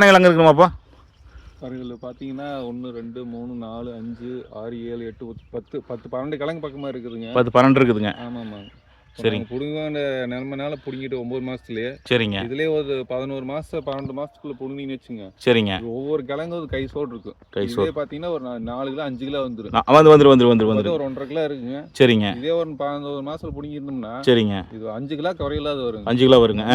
கிழங்கு இருக்குமாப்பா? பருகல் பார்த்தீங்கன்னா 1 2 3 4 5 6 7 8 10 10 12 கிழங்கு பக்கமாக இருக்குதுங்க. 10 12 இருக்குதுங்க. ஆமாம்மா. சரிங்க. பிடுங்க நிலைமைனால பிடுங்கிட்டு 9 மாதத்துலேயே. சரிங்க. இதுலேயே ஒரு 11 மாதம் 12 மாதத்துக்குள்ளே பிடுங்கின்னு வச்சுங்க. சரிங்க. ஒவ்வொரு கிழங்கு ஒரு கை சோடு இருக்கும். இதே பார்த்தீங்கன்னா ஒரு 4 கிலோ 5 கிலோ வந்துடும். வந்துடும். ஒரு 1,5 கிலோ இருக்குங்க. சரிங்க. இதே ஒரு 11 மாதத்தில் பிடுங்கிருந்தோம்னா சரிங்க, இது 5 கிலோ குறையில்லாத வருங்க. 5 கிலோ வருங்க.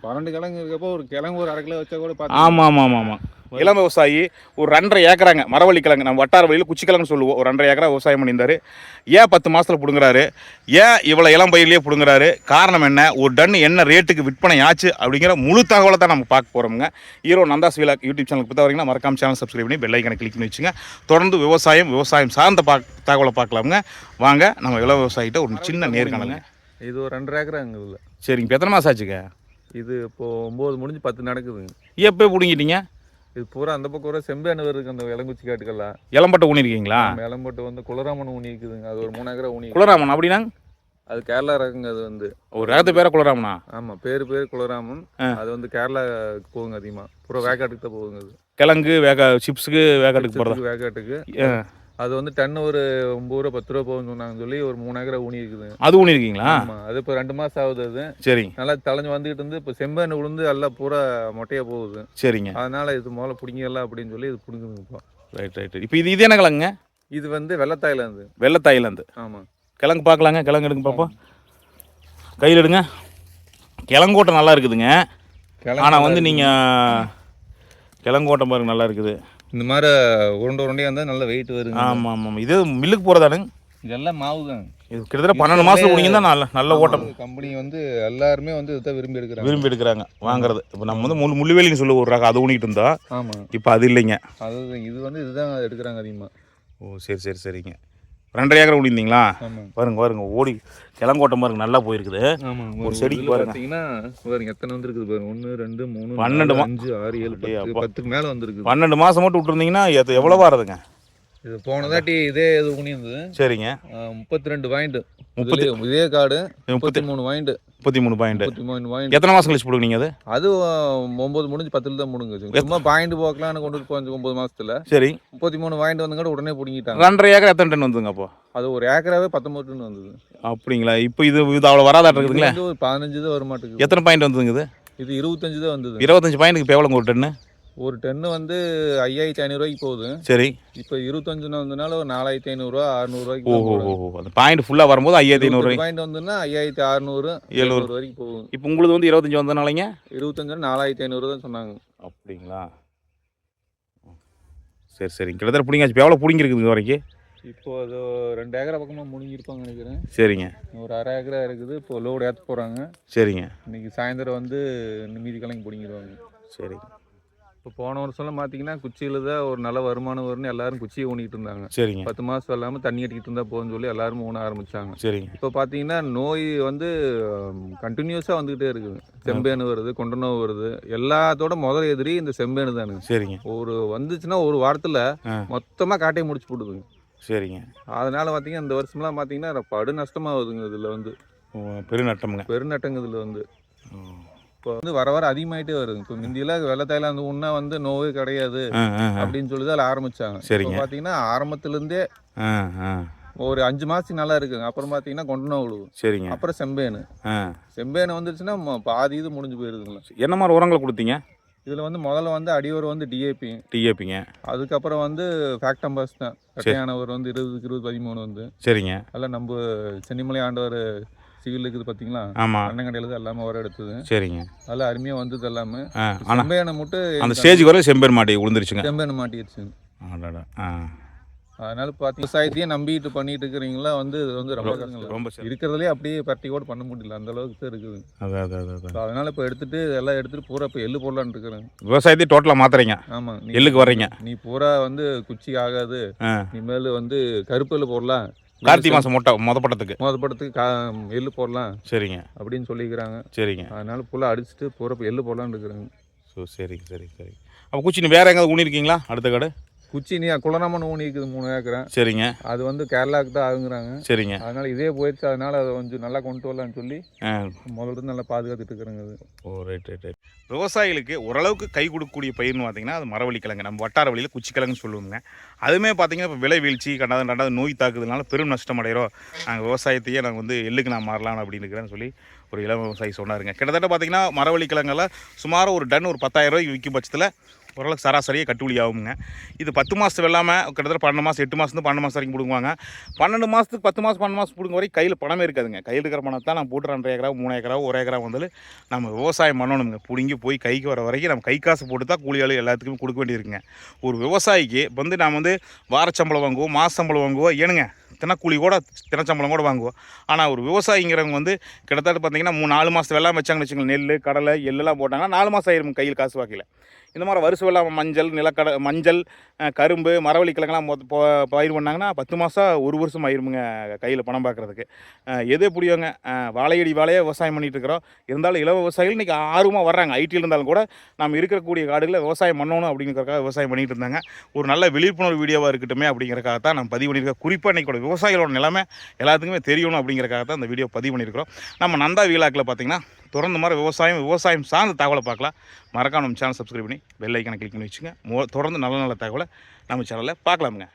12 கிழங்கு இருக்கப்போ ஒரு கிழங்கு ஒரு 1/2 கிலோ வச்சா கூட ஆமாம் ஆமாம் ஆமாம் ஆமாம். இளம் விவசாயி ஒரு 2.5 ஏக்கராங்க மரவள்ளி கிழங்கு, நம்ம வட்டார வழியில் குச்சி கிழங்கு சொல்லுவோம். ஒரு 2.5 ஏக்கரா விவசாயம் பண்ணியிருந்தாரு. ஏன் 10 மாதத்தில் பிடுங்குறாரு, ஏன் இவ்வளோ இளம் பயிரிலேயே பிடுங்குறாரு, காரணம் என்ன, ஒரு டன் என்ன ரேட்டுக்கு விற்பனை ஆச்சு அப்படிங்கிற முழு தகவலை தான் நம்ம பார்க்க போகிறோமுங்க. ஹீரோ நந்தாஸ் விலாக் யூடியூப் சேனலுக்கு பொறுத்த வரைக்கும் மறக்காம சேனல் சப்ஸ்கிரைப் பண்ணி பெல் ஐக்கனை கிளிக் பண்ணி வச்சுங்க. தொடர்ந்து விவசாயம் சார்ந்த தகவலை பார்க்கலாமுங்க. வாங்க நம்ம இளம் விவசாயிகிட்ட ஒரு சின்ன நேர்காணலுங்க. இது ஒரு 2.5 ஏக்கராங்க இதில். சரிங்க. இப்போ எத்தனை மாதம் ஆச்சுங்க? இது இப்போது 9 முடிஞ்சு 10 நடக்குதுங்க. எப்போ பிடுங்கிட்டீங்க? இது பூரா அந்த பக்கம் ஒரு செம்பேனு இருக்கு. அந்த இளங்குச்சி காட்டுக்கெல்லாம் இளம்பட்டை ஊனிருக்கீங்களா? இளம்பட்டு வந்து குலராமன் ஊனி இருக்குதுங்க. அது ஒரு 3 ஏக்கரா ஊனி. குலராமன் அப்படின்னா அது கேரளா ரகங்க. அது வந்து ஒரு ரகத்து பேர குலராமனா? ஆமாம், பேர் குலராமன். அது வந்து கேரளாவுக்கு போகுங்க அதிகமாக. பூரா வேக்காட்டுக்கு தான் போகுங்க. அது கிழங்கு சிப்ஸுக்கு வேக்காட்டுக்கு போகிறது. வேக்காட்டுக்கு அது வந்து டன் ஒரு 9 ரூபா 10 ரூபா போகுன்னு சொன்னாங்க சொல்லி ஒரு 3 ஏக்கரா ஊனி இருக்குதுங்க. அது ஊனி இருக்கீங்களா? ஆமாம், அது இப்போ 2 மாதம் ஆகுது. அது சரி, நல்லா தலைஞ்சு வந்துகிட்டு இருந்து இப்போ செம்பேனு விழுந்து எல்லாம் பூரா மொட்டையாக போகுது. சரிங்க. அதனால இது முதல்ல பிடிங்கலாம் அப்படின்னு சொல்லி இது பிடிங்குதுங்கப்பா. ரைட். இப்போ இது என்ன கிழங்குங்க? இது வந்து வெள்ளத்தாயிலேருந்து. வெள்ளத்தாயிலேருந்து. ஆமாம். கிழங்கு பார்க்கலாங்க. கிழங்கு எடுங்க பார்ப்போம். கையில் எடுங்க. கிழங்கோட்டம் நல்லா இருக்குதுங்க. ஆனால் வந்து நீங்கள் கிழங்கோட்டம் பாருங்க நல்லா இருக்குது. இந்த மாதிரி உருண்டையாக இருந்தால் நல்ல வெயிட் வருங்க. ஆமாம். இது மில்லுக்கு போகிறதானுங்க? இதெல்லாம் மாவு தான். இது கிட்டத்தட்ட 12 மாதம் முடிங்க தான் நல்ல ஓட்டம். கம்பெனி வந்து எல்லாருமே வந்து இதை விரும்பி எடுக்கிறாங்க வாங்குறது. இப்போ நம்ம வந்து முள்ளுவேலின்னு சொல்லி ஒரு ரகம் அது ஊனிட்டு இருந்தோம். ஆமாம். இப்போ அது இல்லைங்க. அது இது வந்து இதுதான் எடுக்கிறாங்க அதிகமாக. ஓ சரிங்க. 2.5 ஏக்கர் ஊனிருந்தீங்களா? பாருங்க ஓடி கிழங்கோட்டம் பாருங்க நல்லா போயிருக்குது. ஒரு செடிக்கு பார்த்தீங்கன்னா பாருங்க எத்தனை வந்துருக்குது பாருங்க. 1 2 3 12 5 6 7 10 மேலே வந்துருக்கு. 12 மாதம் மட்டும் விட்டுருந்தீங்கன்னா எவ்வளோ வருதுங்க? இது போனதாட்டி இதே இது ஊனி இருந்தது. சரிங்க. 32 பாயிண்ட். இதே காடு 33 பாயிண்ட். 33 பாயிண்ட். எத்தனை மாதம் கழிச்சு பிடுங்க அது? அது 9 முடிஞ்சு 10 தான் பிடுங்குச்சு. சும்மா பாயிண்ட் போக்கலான்னு கொண்டு போய் 9 மாதத்துல. சரி. 33 பாயிண்ட் வந்துங்க உடனே பிடுங்கிட்டாங்க. 2.5 ஏக்கர் எத்தனை டன் வந்துங்க அப்போ? அது ஒரு ஏக்கராவே 19 டன் வந்தது. அப்படிங்களா? இப்போ இது அவ்வளோ வராதா இருக்குதுங்களா? ஒரு 15 தான் வர மாட்டேங்குது. எத்தனை பாயிண்ட் வந்துங்க? இது 25 தான் வந்தது. 25 பாயிண்ட்டுக்கு இப்போ எவ்வளோங்க ஒரு டன்னு? ஒரு டன்னு வந்து 5,500 ரூபாய்க்கு போகுது. சரி. இப்போ 25 வந்ததுனால ஒரு 4,500 ரூபா 600 ரூபாய்க்கு. ஓஹோ. அந்த பாயிண்ட் ஃபுல்லாக வரும்போது 5,500 ரூபாய் பாயிண்ட் வந்துன்னா 5,600 700 வரைக்கும் போகும். இப்போ உங்களுக்கு வந்து 25 வந்ததுனாலங்க 25 4,500 தான் சொன்னாங்க. அப்படிங்களா? சரி. கிட்டத்தட்ட பிடிங்காச்சு. இப்போ எவ்வளோ பிடிங்கிருக்குது இது வரைக்கும்? இப்போ அது 2 ஏக்கரா பக்கமாக முடிங்கிருப்பாங்க நினைக்கிறேன். சரிங்க. ஒரு 1/2 ஏக்கரா இருக்குது. இப்போ லோடு ஏற்ற போகிறாங்க. சரிங்க. இன்னைக்கு சாயந்தரம் வந்து மீதி கிழங்கு பிடிங்கிடுவாங்க. சரிங்க. இப்போ போன வருஷம்லாம் பார்த்தீங்கன்னா குச்சியில் தான் ஒரு நல்ல வருமானம் வரும்னு எல்லாரும் குச்சியை ஊனிட்டு இருந்தாங்க. சரிங்க. 10 மாதம் இல்லாமல் தண்ணி கட்டிக்கிட்டு இருந்தால் போகுதுன்னு சொல்லி எல்லாரும் ஊன ஆரம்பித்தாங்க. சரிங்க. இப்போ பார்த்தீங்கன்னா நோய் வந்து கண்டினியூஸாக வந்துக்கிட்டே இருக்குது. செம்பேனு வருது, கொண்ட நோய் வருது. எல்லாத்தோட முதல் எதிரி இந்த செம்பேனு தானுங்க. சரிங்க. ஒரு வந்துச்சுன்னா ஒரு வாரத்தில் மொத்தமாக காட்டையை முடிச்சு போடுதுங்க. சரிங்க. அதனால பார்த்தீங்கன்னா இந்த வருஷம்லாம் பார்த்தீங்கன்னா படு நஷ்டமாகுதுங்க. இதில் வந்து பெருநட்டங்க. இதில் வந்து இப்போ வந்து வர அதிகமாயிட்டே வருது. இப்போ முந்தியெல்லாம் வெள்ளத்தாயில அந்த உண்ணா வந்து நோவே கிடையாது அப்படின்னு சொல்லி தான் ஆரம்பிச்சாங்க. சரிங்க. பார்த்தீங்கன்னா ஆரம்பத்துலேருந்தே ஒரு 5 மாதத்துக்கு நல்லா இருக்குங்க. அப்புறம் பார்த்தீங்கன்னா கொண்ட நோய் விழுவும். சரிங்க. அப்புறம் செம்பேனு வந்துருச்சுன்னா பாதி இது முடிஞ்சு போயிருதுங்களா. என்ன மாதிரி உரங்களை கொடுத்தீங்க இதில் வந்து முதல்ல வந்து அடியோர் வந்து டிஏபிங்க. அதுக்கப்புறம் வந்து ஃபேக்டம்பஸ் தான். கட்டையானவர் வந்து 20 13 வந்து. சரிங்க. அதில் நம்ம சென்னிமலை ஆண்டவர் சிவில் இருக்குது பார்த்தீங்களா? ஆமாம். அண்ணங்கடையில் தான் எல்லாமே வர எடுத்தது. சரிங்க. அதெல்லாம் அருமையாக வந்தது எல்லாமே. செம்பேனை மட்டும் அந்த ஸ்டேஜுக்கு வர செம்பேன் மாட்டி விழுந்துருச்சுங்க. செம்பேனை மாட்டிடுச்சு. அதனால பார்த்து விவசாயத்தையே நம்பிட்டு பண்ணிட்டு இருக்கிறீங்களா வந்து இது வந்து ரொம்ப இருக்கிறதுலே அப்படியே பரட்டி கூட பண்ண முடியல. அந்த அளவுக்கு தான் இருக்குது. அதனால இப்போ எல்லாம் எடுத்துட்டு பூரா இப்போ எள்ளு போடலான்னு இருக்கிறேன். விவசாயத்தை டோட்டலாக மாத்துறீங்க. ஆமாம். எள்ளுக்கு வர்றீங்க. நீ பூரா வந்து குச்சி ஆகாது. இனிமேல் வந்து கருப்பு எள்ளு போடலாம். கார்த்திகை மாதம் மொதப்படத்துக்கு எள்ளு போடலாம். சரிங்க. அப்படின்னு சொல்லிக்கிறாங்க. சரிங்க. அதனால ஃபுல்லாக அடிச்சுட்டு பூரா இப்போ எள்ளு போடலான்னு இருக்கிறாங்க. சரி. அப்போ குச்சி வேற எங்கேயாவது ஊனிருக்கீங்களா? அடுத்த காடு குச்சி நீ குளநாம ஊனி இருக்குது 3 ஏக்கரை. சரிங்க. அது வந்து கேரளாவுக்கு தான் ஆகுங்கிறாங்க. சரிங்க. அதனால இதே போயிடுச்சு. அதனால அதை கொஞ்சம் நல்லா கொண்டு வரலான்னு சொல்லி முதல்ல இருந்து நல்லா பாதுகாத்துட்டு இருக்கிறேங்க அது. ஓ ரைட் ரைட் ரைட். விவசாயிகளுக்கு ஓரளவுக்கு கை கொடுக்கக்கூடிய பயிர்னு பார்த்தீங்கன்னா அது மரவள்ளிக்கிழங்கு, நம்ம வட்டார வழியில் குச்சிக்கிழங்குன்னு சொல்லுவோங்க. அதுவுமே பார்த்தீங்கன்னா இப்போ விலை வீழ்ச்சி ரெண்டாவது நோய் தாக்குதனால பெரும் நஷ்டம் அடைகிறோம், நாங்கள் விவசாயத்தையே நாங்கள் வந்து எள்ளுக்கு நான் மாறலாம் அப்படின்னு இருக்கிறேன்னு சொல்லி ஒரு இளம் விவசாயி சொன்னாருங்க. கிட்டத்தட்ட பார்த்தீங்கன்னா மரவள்ளிக்கிழங்கெல்லாம் சுமார் ஒரு டன் ஒரு 10,000 ரூபாய்க்கு விற்கும் பட்சத்தில் ஓரளவுக்கு சராசரியாக கட்டுப்படி ஆகுங்க. இது 10 மாதம் வெள்ளாமல் கிட்டத்தட்ட 12 மாதம் 8 மாதத்துலேருந்து 12 மாதம் வரைக்கும் பிடுங்குவாங்க. 12 மாதத்துக்கு 10 மாதம் 12 மாதம் பிடுங்க வரைக்கும் கையில் பணமே இருக்காதுங்க. கையில் இருக்கிற பணத்தை தான் நம்ம போட்டு 2 ஏக்கரா 3 ஏக்கரா 1 ஏக்கரா வந்து நம்ம விவசாயம் பண்ணணுங்க. பிடுங்கி போய் கைக்கு வர வரைக்கும் நம்ம கை காசு போட்டு தான் கூலியாளு எல்லாத்துக்குமே கொடுக்க வேண்டியிருக்குங்க. ஒரு விவசாயிக்கு வந்து நாம் வந்து வாரச்சம்பளம் வாங்குவோம், மாத சம்பளம் வாங்குவோம், ஏனுங்க தினக்கூலி கூட தினச்சம்பளம் கூட வாங்குவோம். ஆனால் ஒரு விவசாயிங்கிறவங்க வந்து கிட்டத்தட்ட பார்த்தீங்கன்னா 4 மாதம் வெள்ளாமை வச்சாங்கன்னு வச்சுக்கோங்க, நெல் கடலை எள்ளெல்லாம் போட்டாங்கன்னா 4 மாதம் ஆயிரும் கையில் காசு வாக்கில். இந்த மாதிரி வருஷம் வெள்ளாமை மஞ்சள் கரும்பு மரவள்ளிக்கிழங்கெல்லாம் பயிர் பண்ணாங்கன்னா 10 மாதம் 1 வருஷம் ஆயிருமுங்க கையில் பணம் பார்க்குறதுக்கு. எது எப்படியோங்க வாழையடி வாழையாக விவசாயம் பண்ணிகிட்டு இருக்கிறோம். இருந்தாலும் இளம் விவசாயிகள் இன்றைக்கி ஆர்வமாக வர்றாங்க. ஐடியில் இருந்தாலும் கூட நம்ம இருக்கக்கூடிய காடுகளில் விவசாயம் பண்ணணும் அப்படிங்கிறதுக்காக விவசாயம் பண்ணிகிட்டு இருந்தாங்க. ஒரு நல்ல விழிப்புணர்வு வீடியோவாக இருக்கட்டுமே அப்படிங்கிறக்காக தான் நம்ம பதிவு பண்ணியிருக்கோம். குறிப்பாக இன்றைக்கி விவசாயிகளோட நிலைமை எல்லாத்துக்குமே தெரியணும் அப்படிங்கிறக்காக தான் இந்த வீடியோ பதிவு பண்ணியிருக்கிறோம். நம்ம நந்தா வீலாக்கில் பார்த்திங்கன்னா தொடர்ந்து மாதிரி விவசாயம் சார்ந்த தகவலை பார்க்கலாம். மறக்காம நம்ம சேனல் சப்ஸ்கிரைப் பண்ணி பெல் ஐக்கானை கிளிக் பண்ணி வச்சுங்க. தொடர்ந்து நல்ல நல்ல தகவலை நம்ம சேனலில் பார்க்கலாமுங்க.